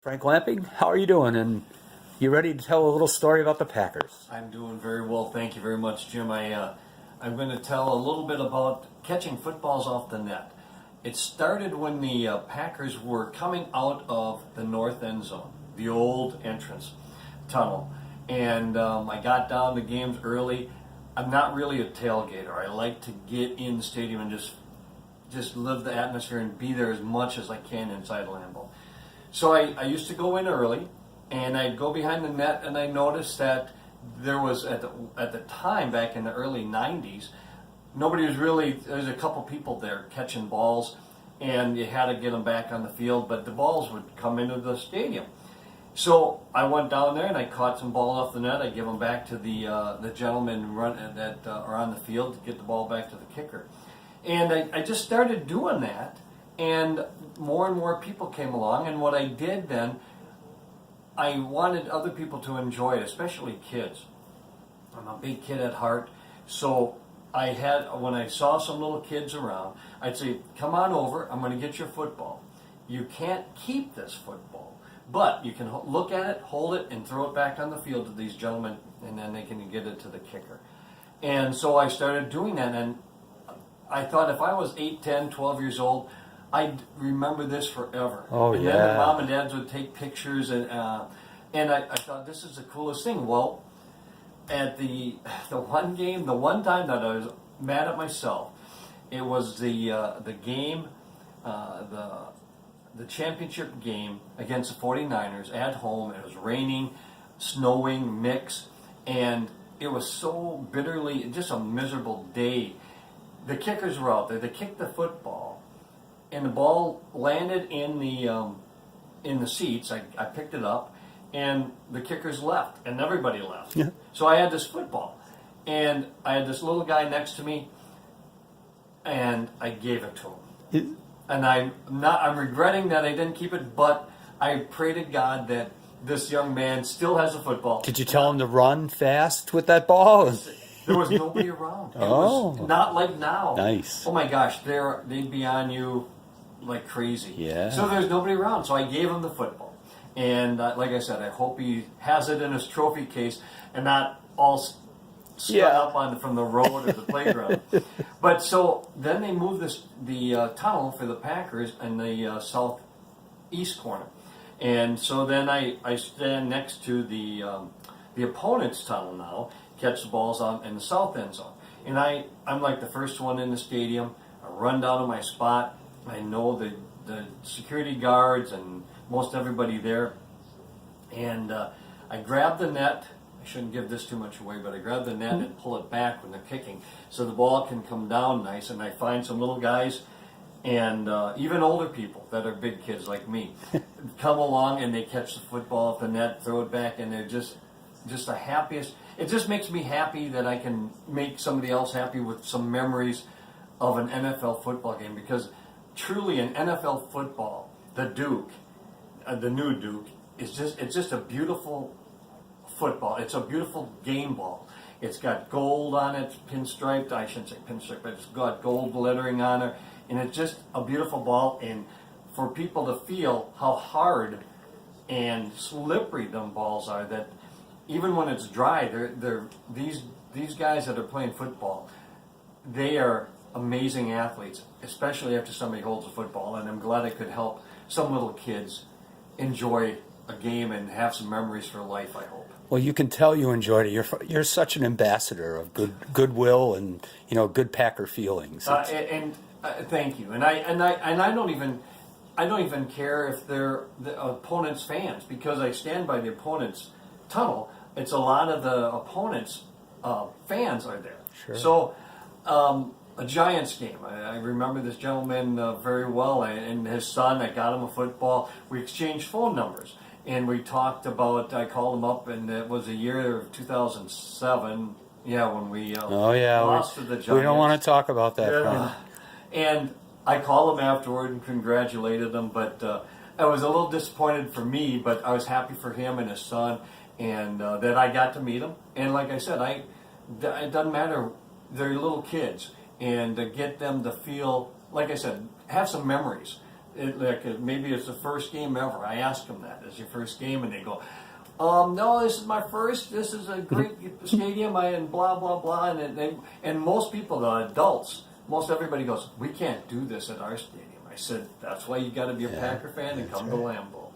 Frank Lamping, how are you doing? And you ready to tell a little story about the Packers? I'm doing very well, thank you very much, Jim. I'm going to tell a little bit about catching footballs off the net. It started when the Packers were coming out of the north end zone, the old entrance tunnel, and I got down to games early. I'm not really a tailgater. I like to get in the stadium and just live the atmosphere and be there as much as I can inside Lambeau. So I used to go in early, and I'd go behind the net, and I noticed that there was at the time back in the early '90s, nobody was really. There's a couple people there catching balls, and you had to get them back on the field, but the balls would come into the stadium. So I went down there and I caught some balls off the net. I give them back to the gentlemen that are on the field to get the ball back to the kicker, and I just started doing that. And more people came along, and what I did then, I wanted other people to enjoy it, especially kids. I'm a big kid at heart, so when I saw some little kids around, I'd say, come on over, I'm going to get your football. You can't keep this football, but you can look at it, hold it, and throw it back on the field to these gentlemen, and then they can get it to the kicker. And so I started doing that, and I thought if I was 8, 10, 12 years old, I'd remember this forever. Oh, and yeah. then the mom and dads would take pictures, and I thought this is the coolest thing. Well, at the one game, the one time that I was mad at myself, it was the game, the championship game against the 49ers at home. It was raining, snowing, mix, and it was so bitterly, just a miserable day. The kickers were out there. They kicked the football, and the ball landed in the seats. I picked it up, and the kickers left, and everybody left. Yeah. So I had this football, and I had this little guy next to me, and I gave it to him. And I'm regretting that I didn't keep it, but I pray to God that this young man still has a football. Did you tell him to run fast with that ball? There was nobody around. It Oh. was not like now. Nice. Oh my gosh, they'd be on you like crazy. Yeah. So there's nobody around, so I gave him the football. And like I said, I hope he has it in his trophy case and not all spread up from the road or the playground. But so then they moved the tunnel for the Packers in the southeast corner. And so then I stand next to the opponent's tunnel now, catch the balls out in the south end zone. And I'm like the first one in the stadium. I run down to my spot. I know the security guards and most everybody there. And I grab the net. I shouldn't give this too much away, but I grab the net and pull it back when they're kicking so the ball can come down nice. And I find some little guys and even older people that are big kids like me come along and they catch the football off the net, throw it back, and they're just the happiest. It just makes me happy that I can make somebody else happy with some memories of an NFL football game, because truly in NFL football, the Duke, the new Duke, it's just a beautiful football. It's a beautiful game ball. It's got gold on it, pinstriped. I shouldn't say pinstriped, but it's got gold lettering on it, and it's just a beautiful ball. And for people to feel how hard and slippery them balls are, that even when it's dry, these guys that are playing football, they are amazing athletes, especially after somebody holds a football. And I'm glad I could help some little kids enjoy a game and have some memories for life, I hope. Well, you can tell you enjoyed it. You're such an ambassador of goodwill and good Packer feelings. Thank you. And I don't even care if they're the opponent's fans, because I stand by the opponent's tunnel. It's a lot of the opponent's fans are there. Sure. So a Giants game. I remember this gentleman very well, and his son. I got him a football. We exchanged phone numbers, and we talked about. I called him up, and it was the year of 2007. Yeah, when we lost to the Giants. We don't want to talk about that. Yeah. And I called him afterward and congratulated him, but I was a little disappointed for me, but I was happy for him and his son, and that I got to meet him. And like I said, it doesn't matter. They're little kids, and to get them to feel, like I said, have some memories maybe it's the first game ever. I ask them that, "Is your first game?" And they go, no, this is my first. This is a great stadium, and blah blah blah." And most people, the adults, most everybody goes, "We can't do this at our stadium." I said, "That's why you got to be a Packer fan and come to Lambeau."